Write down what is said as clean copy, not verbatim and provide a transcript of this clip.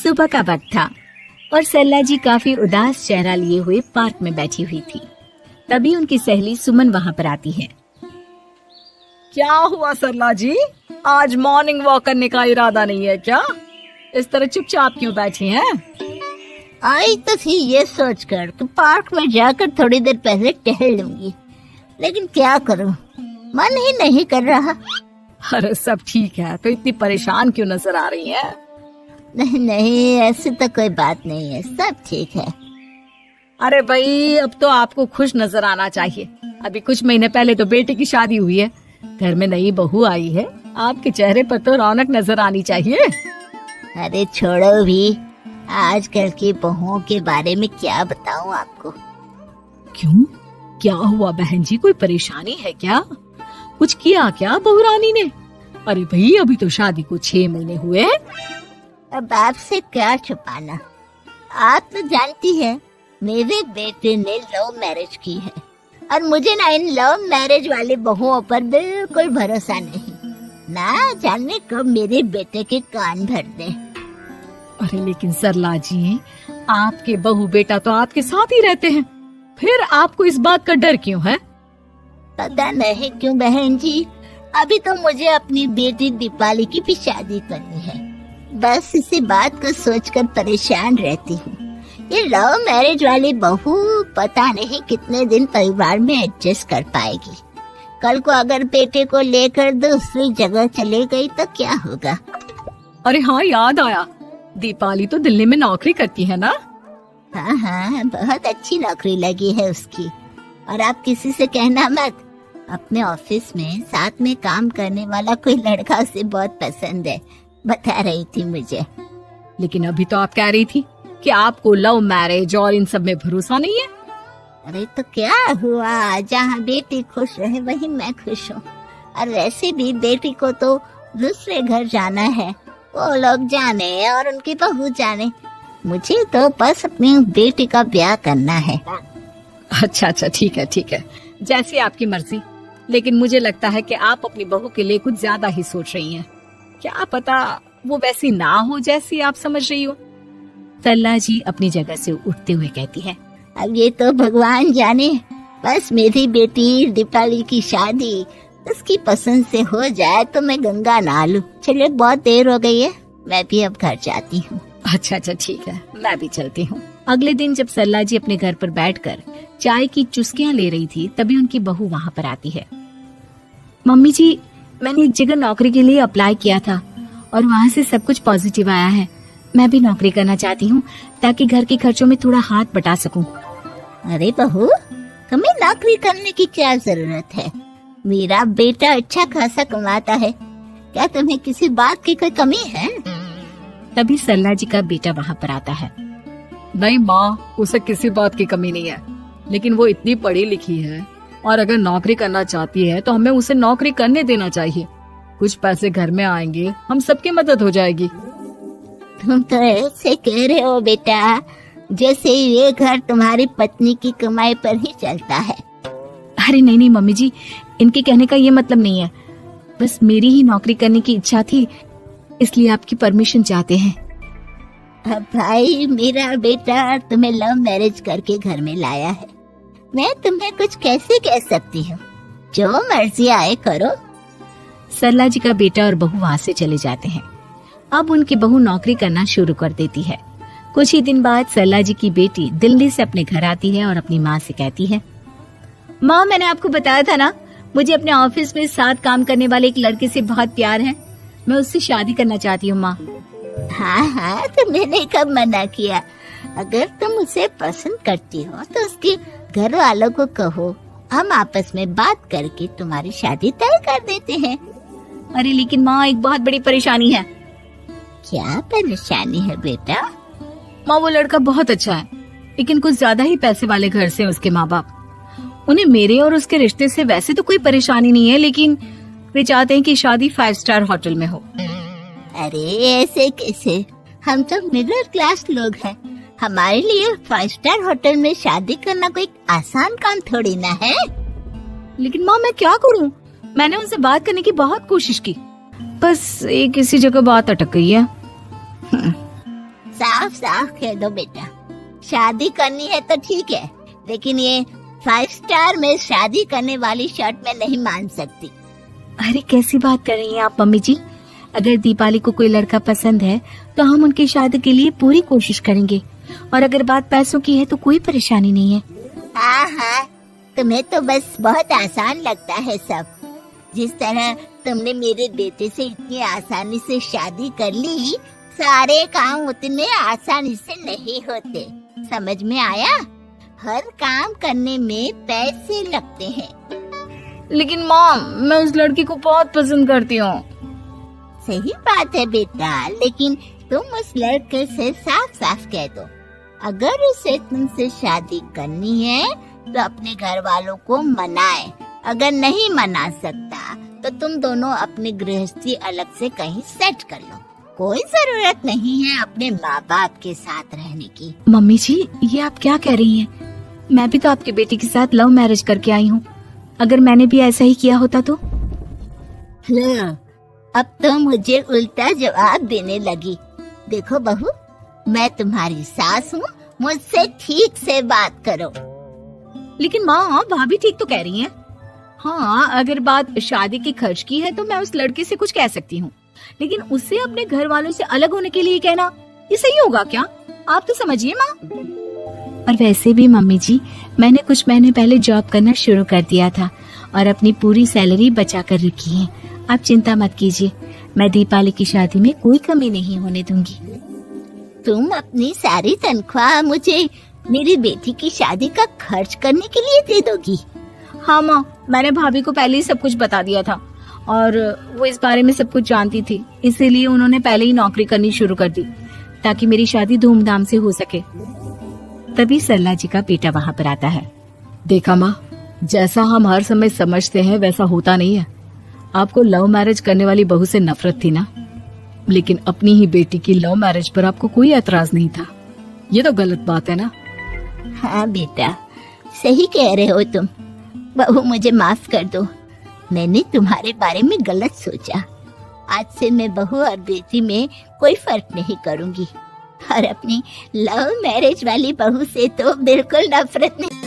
सुबह का वक्त था और सरला जी काफी उदास चेहरा लिए हुए पार्क में बैठी हुई थी। तभी उनकी सहेली सुमन वहाँ पर आती है। क्या हुआ सरला जी, आज मॉर्निंग वॉक करने का इरादा नहीं है क्या? इस तरह चुपचाप क्यों बैठी हैं? आई तो थी ये सोचकर कि पार्क में जाकर थोड़ी देर पहले टहल लूंगी, लेकिन क्या करूं, मन ही नहीं कर रहा। अरे सब ठीक है, तो इतनी परेशान क्यों नजर आ रही हैं? नहीं नहीं, ऐसी तो कोई बात नहीं है, सब ठीक है। अरे भाई, अब तो आपको खुश नजर आना चाहिए। अभी कुछ महीने पहले तो बेटे की शादी हुई है, घर में नई बहू आई है, आपके चेहरे पर तो रौनक नजर आनी चाहिए। अरे छोड़ो भी, आजकल की बहुओं के बारे में क्या बताऊं आपको। क्यों, क्या हुआ बहन जी, कोई परेशानी है क्या? कुछ किया क्या बहू रानी ने? अरे भाई, अभी तो शादी को 6 महीने हुए। अब आपसे क्या छुपाना, आप तो जानती है मेरे बेटे ने लव मैरिज की है और मुझे ना इन लव मैरिज वाली बहुओं पर बिल्कुल भरोसा नहीं। ना जाने कब मेरे बेटे के कान भर दे। अरे लेकिन सरला जी, आपके बहू बेटा तो आपके साथ ही रहते हैं, फिर आपको इस बात का डर क्यों है? पता नहीं क्यों बहन जी, अभी तो मुझे अपनी बेटी दीपाली की भी शादी करनी है। बस इसी बात को सोचकर परेशान रहती हूँ। ये लव मैरिज वाली बहू पता नहीं कितने दिन परिवार में एडजस्ट कर पाएगी। कल को अगर बेटे को लेकर दूसरी जगह चले गई तो क्या होगा? अरे हाँ, याद आया, दीपाली तो दिल्ली में नौकरी करती है ना? हाँ हाँ, बहुत अच्छी नौकरी लगी है उसकी। और आप किसी से कहना मत, अपने ऑफिस में साथ में काम करने वाला कोई लड़का उसे बहुत पसंद है, बता रही थी मुझे। लेकिन अभी तो आप कह रही थी कि आपको लव मैरिज और इन सब में भरोसा नहीं है। अरे तो क्या हुआ, जहाँ बेटी खुश रहे वहीं मैं खुश हूँ। और वैसे भी बेटी को तो दूसरे घर जाना है, वो लोग जाने और उनकी बहू जाने, मुझे तो बस अपनी बेटी का ब्याह करना है। अच्छा अच्छा, ठीक है ठीक है, जैसी आपकी मर्जी। लेकिन मुझे लगता है कि आप अपनी बहू के लिए कुछ ज्यादा ही सोच रही हैं। क्या पता वो वैसी ना हो जैसी आप समझ रही हो। सरला जी अपनी जगह से उठते हुए कहती है, अब ये तो भगवान जाने, बस मेरी बेटी दीपाली की शादी उसकी पसंद से हो जाए तो मैं गंगा नहा लूं। चलिए बहुत देर हो गई है, मैं भी अब घर जाती हूँ। अच्छा अच्छा ठीक है, मैं भी चलती हूँ। अगले दिन जब सरला जी अपने घर पर बैठकर चाय की चुस्कियां ले रही थी, तभी उनकी बहू वहाँ पर आती है। मम्मी जी, मैंने एक जगह नौकरी के लिए अप्लाई किया था और वहाँ से सब कुछ पॉजिटिव आया है। मैं भी नौकरी करना चाहती हूँ ताकि घर के खर्चों में थोड़ा हाथ बटा सकूं। अरे बहू, तुम्हें नौकरी करने की क्या जरूरत है? मेरा बेटा अच्छा खासा कमाता है, क्या तुम्हें किसी बात की कोई कमी है? तभी सरला जी का बेटा वहाँ पर आता है। नहीं माँ, उसे किसी बात की कमी नहीं है, लेकिन वो इतनी पढ़ी लिखी है और अगर नौकरी करना चाहती है तो हमें उसे नौकरी करने देना चाहिए। कुछ पैसे घर में आएंगे, हम सबकी मदद हो जाएगी। तुम तो ऐसे कह रहे हो बेटा जैसे ये घर तुम्हारी पत्नी की कमाई पर ही चलता है। अरे नहीं नहीं मम्मी जी, इनके कहने का ये मतलब नहीं है, बस मेरी ही नौकरी करने की इच्छा थी, इसलिए आपकी परमिशन चाहते हैं। अब भाई, मेरा बेटा तुम्हें लव मैरिज करके घर में लाया है, मैं तुम्हें कुछ कैसे कह सकती हूँ? जो मर्जी आए करो। सरला जी का बेटा और बहू वहाँ से चले जाते हैं। अब उनकी बहू नौकरी करना शुरू कर देती है। कुछ ही दिन बाद सरला जी की बेटी दिल्ली से अपने घर आती है और अपनी माँ से कहती है, माँ, मैंने आपको बताया था ना, मुझे अपने ऑफिस में साथ काम करने वाले एक लड़के से बहुत प्यार है, मैं उससे शादी करना चाहती हूँ। माँ, हाँ हाँ, तो मैंने कब मना किया? अगर तुम उसे पसंद करती हो तो उसके घर वालों को कहो, हम आपस में बात करके तुम्हारी शादी तय कर देते हैं। अरे लेकिन माँ, एक बहुत बड़ी परेशानी है। क्या परेशानी है बेटा? माँ, वो लड़का बहुत अच्छा है, लेकिन कुछ ज्यादा ही पैसे वाले घर से उसके माँ बाप। उन्हें मेरे और उसके रिश्ते से वैसे तो कोई परेशानी नहीं है, लेकिन वे चाहते हैं कि शादी 5 स्टार होटल में हो। अरे ऐसे कैसे, हम तो मिडिल क्लास लोग हैं, हमारे लिए 5 स्टार होटल में शादी करना कोई आसान काम थोड़ी ना है। लेकिन माँ, मैं क्या करूँ? मैंने उनसे बात करने की बहुत कोशिश की, बस एक किसी जगह बात अटक गई है। साफ साफ कह दो बेटा, शादी करनी है तो ठीक है, लेकिन ये 5 स्टार में शादी करने वाली शर्ट में नहीं मान सकती। अरे कैसी बात कर रही हैं आप मम्मी जी। अगर दीपाली को कोई लड़का पसंद है तो हम उनकी शादी के लिए पूरी कोशिश करेंगे, और अगर बात पैसों की है तो कोई परेशानी नहीं है। हाँ हाँ, तुम्हें तो बस बहुत आसान लगता है सब। जिस तरह तुमने मेरे बेटे से इतनी आसानी से शादी कर ली, सारे काम उतने आसानी से नहीं होते। समझ में आया? हर काम करने में पैसे लगते हैं। लेकिन माँ, मैं उस लड़की को बहुत पसंद करती हूँ। सही बात है बेटा, लेकिन तुम उस लड़के से साफ साफ कह दो, अगर उसे तुमसे शादी करनी है तो अपने घर वालों को मनाए। अगर नहीं मना सकता तो तुम दोनों अपनी गृहस्थी अलग से कहीं सेट कर लो। कोई जरूरत नहीं है अपने माँ बाप के साथ रहने की। मम्मी जी, ये आप क्या कह रही हैं? मैं भी तो आपके बेटे के साथ लव मैरिज करके आई हूँ। अगर मैंने भी ऐसा ही किया होता तो? लो, अब तो मुझे उल्टा जवाब देने लगी। देखो बहू, मैं तुम्हारी सास हूँ, मुझसे ठीक से बात करो। लेकिन माँ, भाभी ठीक तो कह रही हैं। हाँ, अगर बात शादी के खर्च की है तो मैं उस लड़के से कुछ कह सकती हूँ, लेकिन उससे अपने घर वालों से अलग होने के लिए कहना, ये सही होगा क्या? आप तो समझिए माँ। और वैसे भी मम्मी जी, मैंने कुछ महीने पहले जॉब करना शुरू कर दिया था और अपनी पूरी सैलरी बचा कर रखी है। आप चिंता मत कीजिए, मैं दीपाली की शादी में कोई कमी नहीं होने दूंगी। तुम अपनी सारी तनख्वाह मुझे मेरी बेटी की शादी का खर्च करने के लिए दे दोगी? हाँ माँ, मैंने भाभी को पहले ही सब कुछ बता दिया था और वो इस बारे में सब कुछ जानती थी, इसीलिए उन्होंने पहले ही नौकरी करनी शुरू कर दी ताकि मेरी शादी धूमधाम से हो सके। तभी सरला जी का बेटा वहाँ पर आता है। देखा माँ, जैसा हम हर समय समझते हैं वैसा होता नहीं है। आपको लव मैरिज करने वाली बहू से नफरत थी ना, लेकिन अपनी ही बेटी की लव मैरिज पर आपको कोई एतराज नहीं था। ये तो गलत बात है ना। हाँ बेटा, सही कह रहे हो तुम। बहू, मुझे माफ कर दो, मैंने तुम्हारे बारे में गलत सोचा। आज से मैं बहू और बेटी में कोई फर्क नहीं करूंगी, और अपनी लव मैरिज वाली बहू से तो बिल्कुल नफरत नहीं।